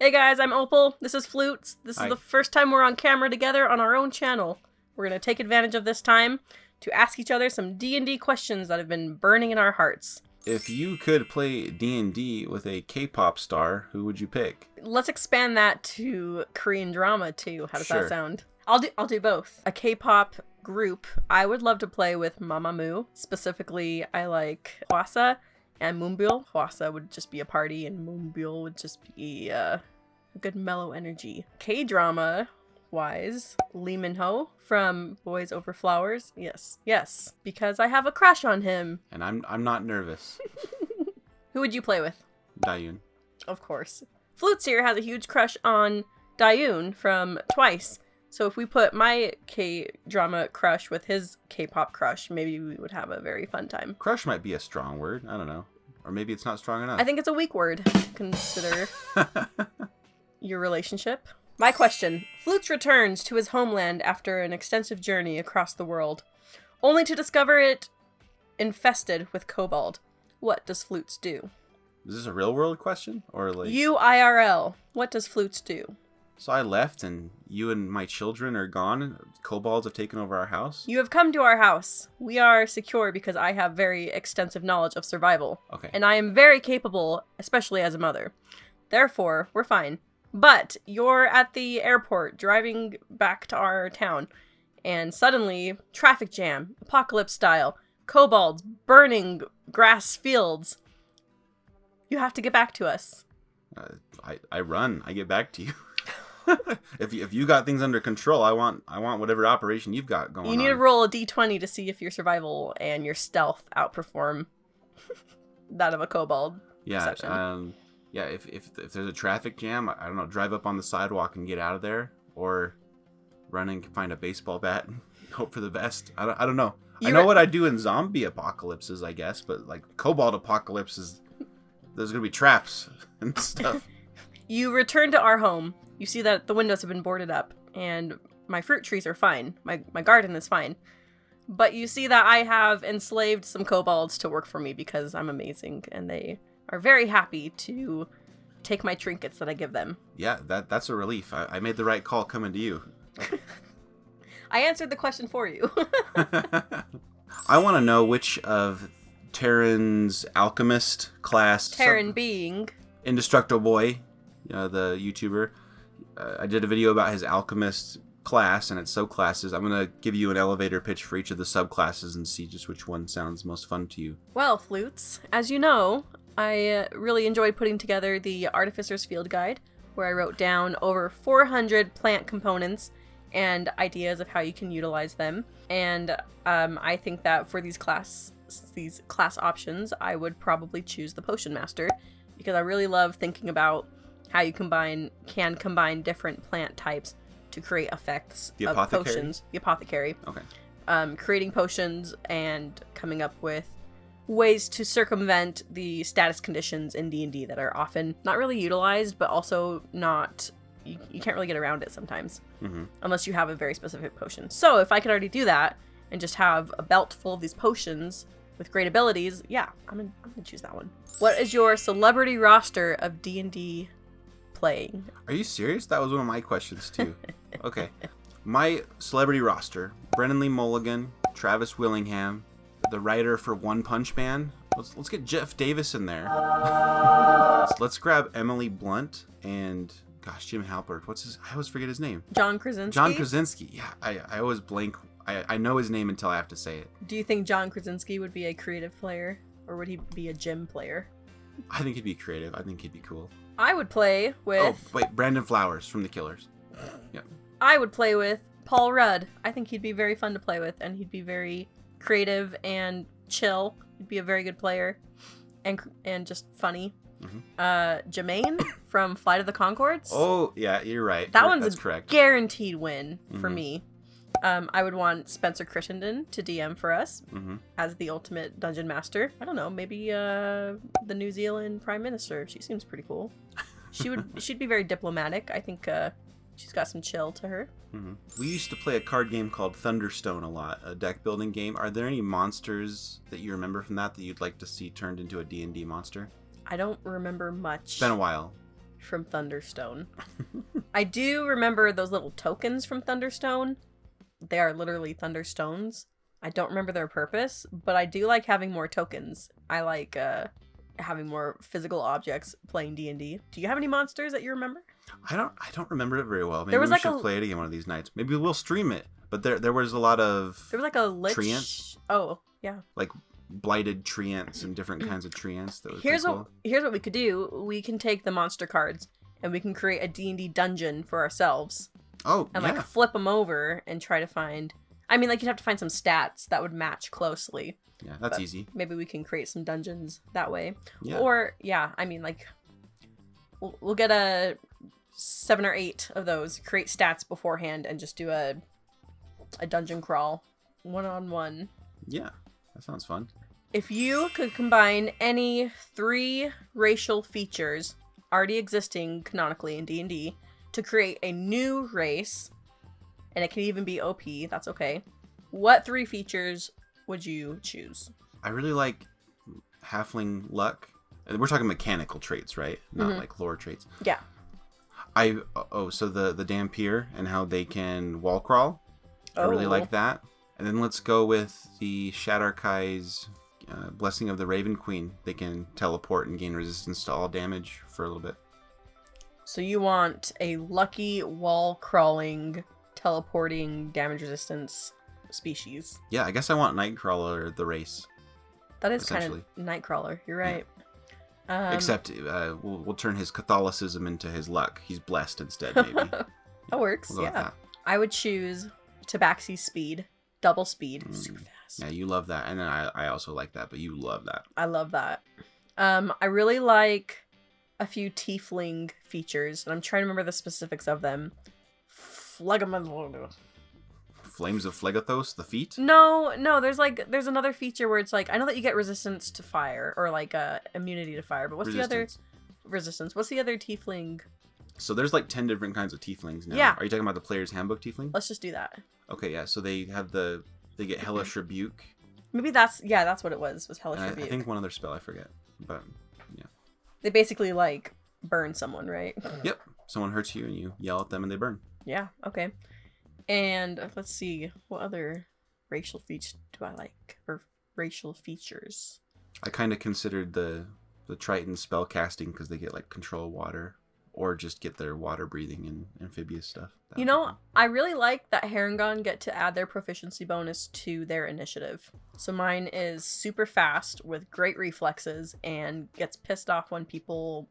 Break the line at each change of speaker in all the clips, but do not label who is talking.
Hey guys, I'm Opal. This is Flutes. This
Hi.
is the first time we're on camera together on our own channel. We're going to take advantage of this time to ask each other some D&D questions that have been burning in our hearts.
If you could play D&D with a K-pop star, who would you pick?
Let's expand that to Korean drama too. How does
Sure.
that sound? I'll do both. A K-pop group. I would love to play with Mamamoo. Specifically, I like Hwasa and Moonbyul. Hwasa would just be a party and Moonbyul would just be a good mellow energy. K-drama wise, Lee Min-ho from Boys Over Flowers. Yes, because I have a crush on him.
And I'm not nervous.
Who would you play with?
Dayun.
Of course. Flutes here has a huge crush on Dayun from Twice. So if we put my K-drama crush with his K-pop crush, maybe we would have a very fun time.
Crush might be a strong word. I don't know. Or maybe it's not strong enough.
I think it's a weak word to consider your relationship. My question. Flutes returns to his homeland after an extensive journey across the world, only to discover it infested with kobold. What does Flutes do?
Is this a real world question? Or like...
You IRL. What does Flutes do?
So I left and you and my children are gone? Kobolds have taken over our house?
You have come to our house. We are secure because I have very extensive knowledge of survival.
Okay.
And I am very capable, especially as a mother. Therefore, we're fine. But you're at the airport driving back to our town, and suddenly, traffic jam, apocalypse style, kobolds, burning grass fields. You have to get back to us.
I run. I get back to you. If you got things under control, I want whatever operation you've got going on.
You need to roll a d20 to see if your survival and your stealth outperform that of a kobold.
Yeah,
Perception.
yeah. If there's a traffic jam, I don't know, drive up on the sidewalk and get out of there, or run and find a baseball bat and hope for the best. I don't know. I know what I do in zombie apocalypses, I guess, but like kobold apocalypses, there's gonna be traps and stuff.
You return to our home. You see that the windows have been boarded up, and my fruit trees are fine. My garden is fine. But you see that I have enslaved some kobolds to work for me because I'm amazing, and they are very happy to take my trinkets that I give them.
Yeah, that's a relief. I made the right call coming to you.
I answered the question for you.
I want to know which of Terran's alchemist class...
Terran being...
Indestructible Boy, the YouTuber. I did a video about his alchemist class and its subclasses. I'm going to give you an elevator pitch for each of the subclasses and see just which one sounds most fun to you.
Well, Flutes, as you know, I really enjoyed putting together the Artificer's Field Guide, where I wrote down over 400 plant components and ideas of how you can utilize them. And I think that for these class options, I would probably choose the Potion Master, because I really love thinking about how you can combine different plant types to create effects of potions. The Apothecary.
Okay.
Creating potions and coming up with ways to circumvent the status conditions in D&D that are often not really utilized, but also not... You can't really get around it sometimes, unless you have a very specific potion. So if I could already do that and just have a belt full of these potions with great abilities, yeah, I'm gonna choose that one. What is your celebrity roster of D&D playing?
Are you serious? That was one of my questions too. Okay. My celebrity roster: Brennan Lee Mulligan, Travis Willingham, the writer for One Punch Man. Let's get Jeff Davis in there. Let's grab Emily Blunt and Jim Halpert. I always forget his name.
John Krasinski?
John Krasinski. Yeah, I always blank. I know his name until I have to say it.
Do you think John Krasinski would be a creative player, or would he be a gym player?
I think he'd be creative. I think he'd be cool.
I would play with...
Oh, wait, Brandon Flowers from The Killers. Yeah.
I would play with Paul Rudd. I think he'd be very fun to play with, and he'd be very creative and chill. He'd be a very good player, and just funny. Jermaine from Flight of the Conchords.
Oh, yeah, you're right.
That's
correct.
Guaranteed win for me. I would want Spencer Crittenden to DM for us as the ultimate dungeon master. I don't know, maybe the New Zealand Prime Minister. She seems pretty cool. She'd be very diplomatic. I think she's got some chill to her.
We used to play a card game called Thunderstone a lot, a deck building game. Are there any monsters that you remember from that you'd like to see turned into a D&D monster?
I don't remember much.
It's been a while.
from Thunderstone. I do remember those little tokens from Thunderstone. They are literally Thunderstones. I don't remember their purpose, but I do like having more tokens. I like having more physical objects playing D&D. Do you have any monsters that you remember?
I don't remember it very well. Maybe
There was
we
like
should
a-
play it again one of these nights. Maybe we'll stream it. But there was a lot of
There was like a lich.
Treants?
Oh, yeah.
like blighted treants and different kinds of treants that was
Here's
pretty
what
cool.
here's what we could do. We can take the monster cards and we can create a D&D dungeon for ourselves
Oh,
and
yeah.
like flip them over and try to find. I mean, like you'd have to find some stats that would match closely.
Yeah, that's
but
easy.
Maybe we can create some dungeons that way.
Yeah.
Or yeah, I mean, like we'll get a 7 or 8 of those. Create stats beforehand and just do a dungeon crawl 1-on-1.
Yeah. That sounds fun.
If you could combine any 3 racial features already existing canonically in D&D to create a new race, and it can even be OP, that's okay, what 3 features would you choose?
I really like halfling luck. And we're talking mechanical traits, right? Not
Mhm.
like lore traits.
Yeah.
So the Dampier and how they can wall crawl. I really
Oh.
like that. And then let's go with the Shadarkai's Blessing of the Raven Queen. They can teleport and gain resistance to all damage for a little bit.
So you want a lucky wall crawling, teleporting, damage resistance species.
Yeah, I guess I want Nightcrawler the race.
That is kind of
Essentially.
Nightcrawler. You're right.
Except we'll turn his Catholicism into his luck. He's blessed instead, maybe.
that works.
We'll go with
Yeah.
that.
I would choose Tabaxi's speed, double speed, super fast.
Yeah, you love that. And then I also like that, but you love that.
I love that. I really like a few tiefling features, and I'm trying to remember the specifics of them.
Flames of Phlegothos, the feet?
No, there's another feature where it's like, I know that you get resistance to fire, or like immunity to fire, but what's the other resistance? What's the other tiefling?
So there's like 10 different kinds of tieflings now.
Yeah.
Are you talking about the player's handbook tiefling?
Let's just do that.
Okay, yeah. So they get Hellish Rebuke.
Maybe that's what it was Hellish
And I
Rebuke.
think one other spell, I forget. But yeah.
They basically like burn someone, right?
Yep. Someone hurts you and you yell at them and they burn.
Yeah, okay. And let's see, what other racial features do I like? Or racial features?
I kind of considered the Triton spell casting because they get like control water or just get their water breathing and amphibious stuff. That
You
would be
know,
fun.
I really like that Harengon get to add their proficiency bonus to their initiative. So mine is super fast with great reflexes and gets pissed off when people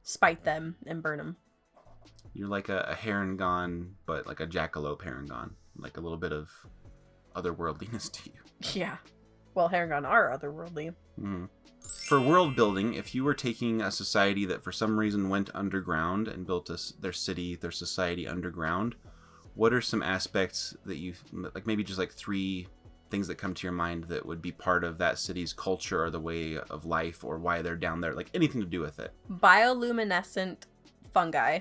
spite them and burn them.
You're like a Harengon, but like a Jackalope Harengon. Like a little bit of otherworldliness to you.
Yeah. Well, Harengon are otherworldly.
Mhm. For world building, if you were taking a society that for some reason went underground and built their city, their society underground, what are some aspects that you like? Maybe just like 3 things that come to your mind that would be part of that city's culture or the way of life or why they're down there, like anything to do with it.
Bioluminescent fungi,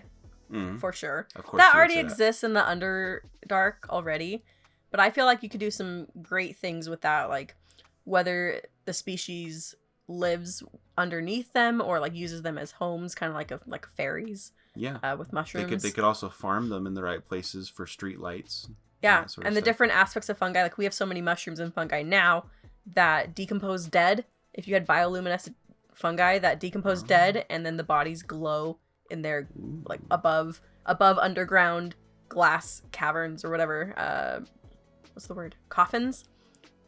Mhm.
for sure.
Of course,
That
you would
already
say that.
exists in the Underdark already, but I feel like you could do some great things with that, like whether the species lives underneath them or like uses them as homes, kind of like fairies
Yeah,
with
they
mushrooms.
could also farm them in the right places for street lights.
Yeah,
that sort of
and the
stuff.
different aspects of fungi, like we have so many mushrooms and fungi now that decompose dead. If you had bioluminescent fungi that decompose
Oh.
dead and then the bodies glow in their like above underground glass caverns or whatever, what's the word? Coffins?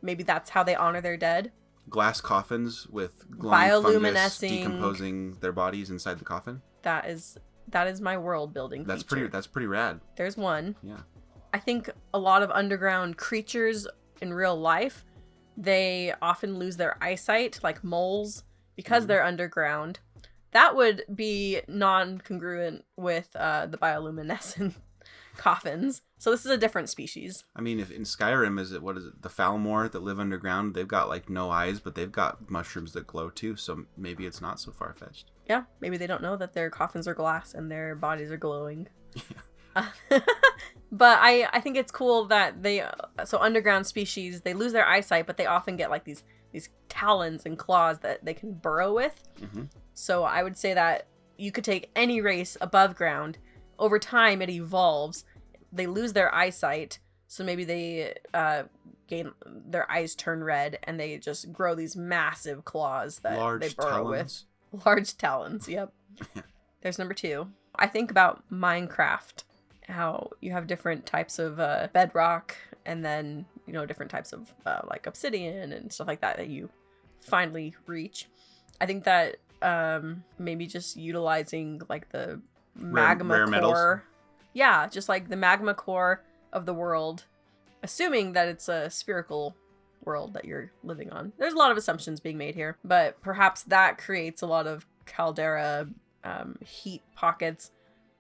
Maybe that's how they honor their dead.
Glass coffins with glowing fungus
Bioluminescing.
decomposing their bodies inside the coffin.
That is my world building
That's
feature.
pretty rad.
There's one.
Yeah.
I think a lot of underground creatures in real life, they often lose their eyesight, like moles, because they're underground. That would be non-congruent with the bioluminescent coffins. So this is a different species.
I mean, if in Skyrim, what is it, the Falmor that live underground, they've got like no eyes, but they've got mushrooms that glow too, so maybe it's not so far-fetched.
Yeah, maybe they don't know that their coffins are glass and their bodies are glowing. But I think it's cool that so underground species, they lose their eyesight, but they often get like these talons and claws that they can burrow with.
Mm-hmm.
So I would say that you could take any race above ground. Over time, it evolves. They lose their eyesight, so maybe they gain their eyes turn red, and they just grow these massive claws that they burrow with. Large talons. Yep. There's number 2. I think about Minecraft, how you have different types of bedrock, and then different types of like obsidian and stuff like that you finally reach. I think that maybe just utilizing like the magma
rare
core.
Metals.
Yeah, just like the magma core of the world, assuming that it's a spherical world that you're living on. There's a lot of assumptions being made here, but perhaps that creates a lot of caldera heat pockets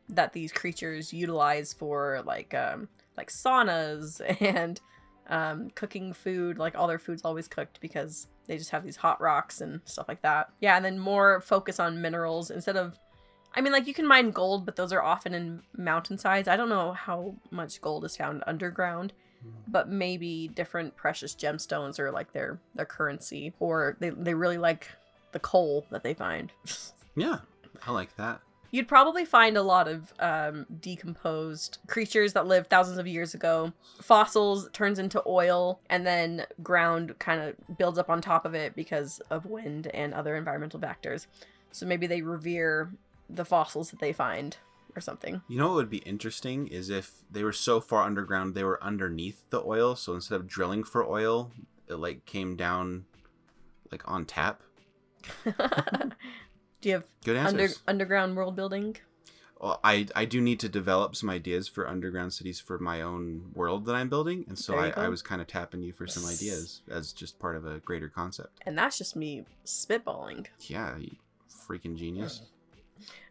that these creatures utilize for like saunas and cooking food. Like all their food's always cooked because they just have these hot rocks and stuff like that. Yeah, and then more focus on minerals instead of, I mean, like you can mine gold, but those are often in mountainsides. I don't know how much gold is found underground, but maybe different precious gemstones are like their currency, or they really like the coal that they find.
Yeah, I like that.
You'd probably find a lot of decomposed creatures that lived thousands of years ago. Fossils turns into oil, and then ground kind of builds up on top of it because of wind and other environmental factors. So maybe they revere the fossils that they find or something.
You know what would be interesting is if they were so far underground they were underneath the oil, so instead of drilling for oil, it like came down like on tap.
Do you have
good answers?
Underground world building?
Well, I do need to develop some ideas for underground cities for my own world that I'm building, and so I was kind of tapping you for some ideas as just part of a greater concept.
And that's just me spitballing.
Yeah, you freaking genius.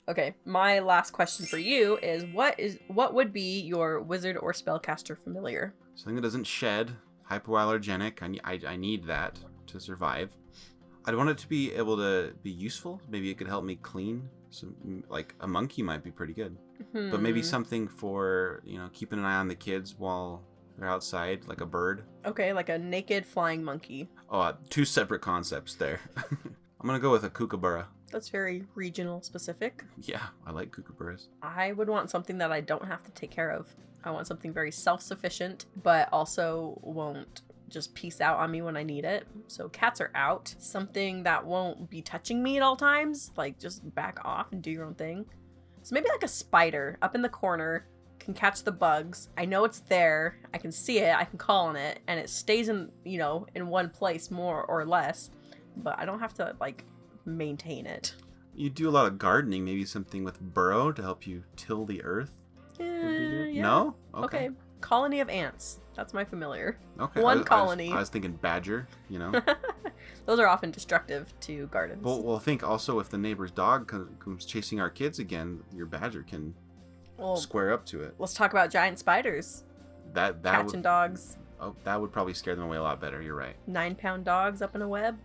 Okay, my last question for you is what would be your wizard or spellcaster familiar?
Something that doesn't shed, hypoallergenic. I need that to survive. I'd want it to be able to be useful. Maybe it could help me clean. Like a monkey might be pretty good. But maybe something for, keeping an eye on the kids while they're outside, like a bird.
Okay, like a naked flying monkey.
Oh, 2 separate concepts there. I'm going to go with a kookaburra.
That's very regional specific.
Yeah, I like kookaburras.
I would want something that I don't have to take care of. I want something very self-sufficient, but also won't just peace out on me when I need it. So cats are out. Something that won't be touching me at all times. Like just back off and do your own thing. So maybe like a spider up in the corner can catch the bugs. I know it's there. I can see it. I can call on it. And it stays in, in one place more or less. But I don't have to like maintain it.
You do a lot of gardening. Maybe something with burrow to help you till the earth.
Yeah.
No?
Okay. Colony of ants. That's my familiar.
Okay.
One colony.
I was thinking badger,
Those are often destructive to gardens.
Well, think also if the neighbor's dog comes chasing our kids again, your badger can square up to it.
Let's talk about giant spiders.
That
Catching dogs.
Oh, that would probably scare them away a lot better. You're right.
9-pound dogs up in a web.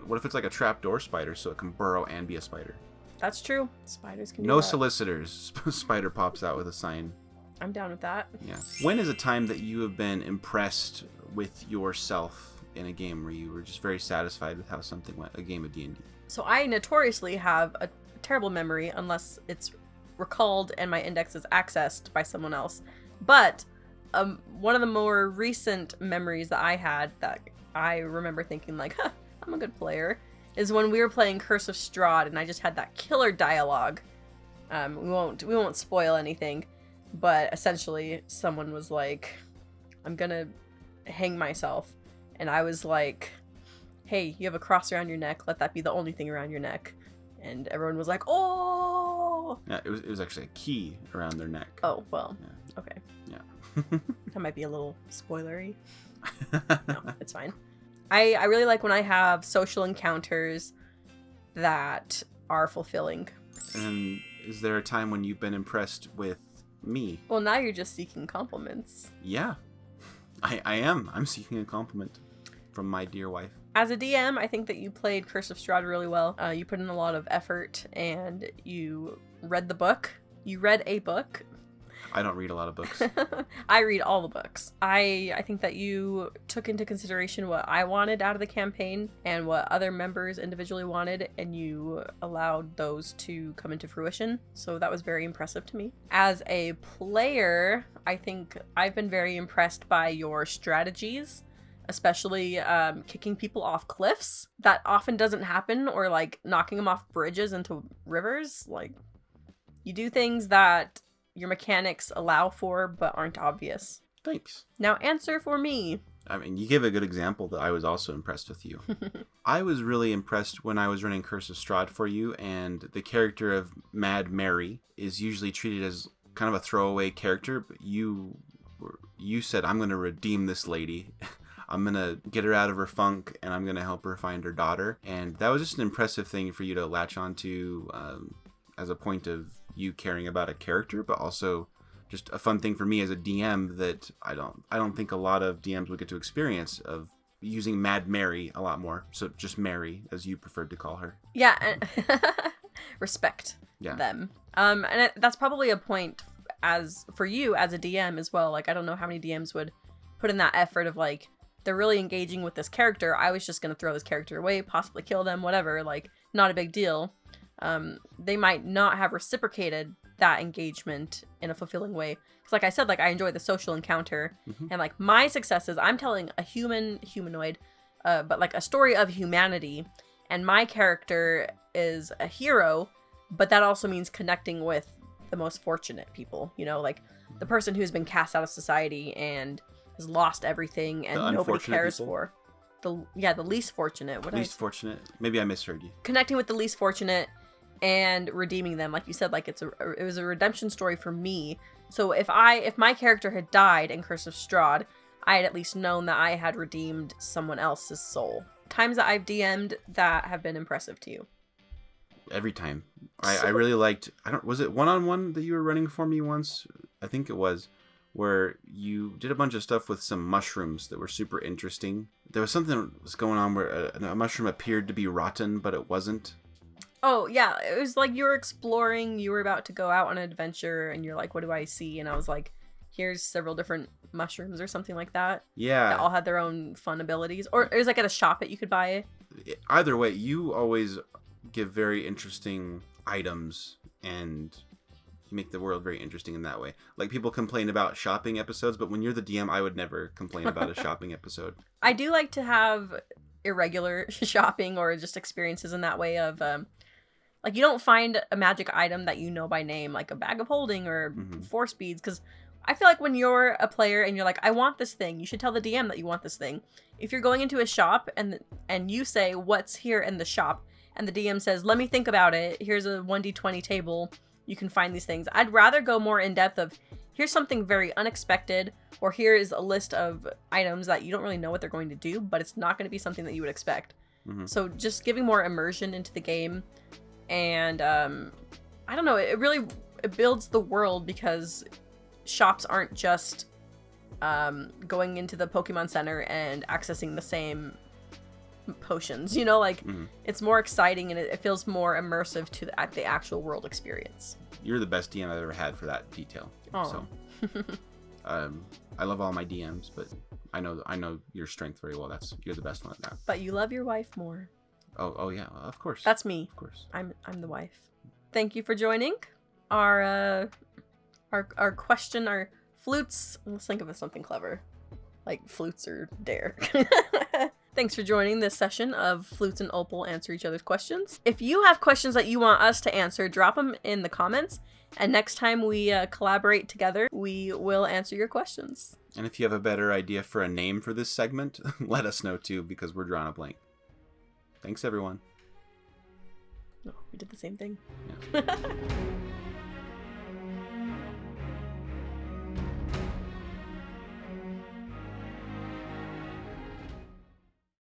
What if it's like a trapdoor spider so it can burrow and be a spider?
That's true. Spiders can do
No
that.
solicitors. Spider pops out with a sign.
I'm down with that.
Yeah. When is a time that you have been impressed with yourself in a game where you were just very satisfied with how something went, a game of D&D?
So I notoriously have a terrible memory unless it's recalled and my index is accessed by someone else. But one of the more recent memories that I had that I remember thinking like, I'm a good player, is when we were playing Curse of Strahd and I just had that killer dialogue. We won't spoil anything. But essentially, someone was like, I'm gonna hang myself. And I was like, hey, you have a cross around your neck. Let that be the only thing around your neck. And everyone was like, oh!
Yeah, it was actually a key around their neck.
Oh, well,
yeah.
Okay.
Yeah.
That might be a little spoilery. No, it's fine. I really like when I have social encounters that are fulfilling.
And is there a time when you've been impressed with me?
Well, now you're just seeking compliments.
Yeah, I am. I'm seeking a compliment from my dear wife.
As a DM, I think that you played Curse of Strahd really well. You put in a lot of effort, and you read the book. You read a book.
I don't read a lot of books.
I read all the books. I think that you took into consideration what I wanted out of the campaign and what other members individually wanted, and you allowed those to come into fruition. So that was very impressive to me. As a player, I think I've been very impressed by your strategies, especially kicking people off cliffs. That often doesn't happen, or like knocking them off bridges into rivers. Like, you do things that your mechanics allow for but aren't obvious.
Thanks.
Now answer for me.
I mean, you give a good example that I was also impressed with you. I was really impressed when I was running Curse of Strahd for you, and the character of Mad Mary is usually treated as kind of a throwaway character, but you said, I'm going to redeem this lady. I'm going to get her out of her funk, and I'm going to help her find her daughter. And that was just an impressive thing for you to latch onto as a point of you caring about a character, but also just a fun thing for me as a DM that I don't think a lot of DMs would get to experience, of using Mad Mary a lot more. So just Mary, as you preferred to call her.
Yeah, and respect them. And that's probably a point as for you as a DM as well. Like, I don't know how many DMs would put in that effort of like, they're really engaging with this character. I was just going to throw this character away, possibly kill them, whatever. Like, not a big deal. They might not have reciprocated that engagement in a fulfilling way. Because like I said, like, I enjoy the social encounter. And like, my successes, I'm telling a humanoid, but like a story of humanity. And my character is a hero, but that also means connecting with the most fortunate people, you know, like the person who's been cast out of society and has lost everything and nobody cares for. The least fortunate.
Least fortunate. Maybe I misheard you.
Connecting with the least fortunate and redeeming them, like you said, like it was a redemption story for me. So if my character had died in Curse of Strahd, I had at least known that I had redeemed someone else's soul. Times that I've DM'd that have been impressive to you.
Every time. I really liked, was it one-on-one that you were running for me once? I think it was, where you did a bunch of stuff with some mushrooms that were super interesting. There was something that was going on where a mushroom appeared to be rotten, but it wasn't.
Oh, yeah. It was like you were exploring, you were about to go out on an adventure, and you're like, what do I see? And I was like, here's several different mushrooms or something like that.
Yeah.
That all had their own fun abilities. Or it was like at a shop that you could buy.
Either way, you always give very interesting items, and you make the world very interesting in that way. Like, people complain about shopping episodes, but when you're the DM, I would never complain about a shopping episode.
I do like to have irregular shopping or just experiences in that way of, like, you don't find a magic item that you know by name, like a bag of holding or 4 speeds, because I feel like when you're a player and you're like, I want this thing, you should tell the DM that you want this thing. If you're going into a shop and you say, what's here in the shop, and the DM says, let me think about it, here's a 1d20 table, you can find these things. I'd rather go more in depth of, here's something very unexpected, or here is a list of items that you don't really know what they're going to do, but it's not going to be something that you would expect. So just giving more immersion into the game, and I don't know, it builds the world, because shops aren't just going into the Pokemon Center and accessing the same potions, you know, like it's more exciting and it feels more immersive to the actual world experience.
You're the best DM I've ever had for that detail.
Aww.
So I love all my DMs, but I know your strength very well. You're the best one at that.
But you love your wife more.
Oh yeah, of course.
That's me.
Of course.
I'm the wife. Thank you for joining our question, our flutes. Let's think of something clever, like flutes or dare. Thanks for joining this session of Flutes and Opal Answer Each Other's Questions. If you have questions that you want us to answer, drop them in the comments, and next time we collaborate together, we will answer your questions.
And if you have a better idea for a name for this segment, let us know too, because we're drawing a blank. Thanks, everyone.
No, we did the same thing.
Yeah.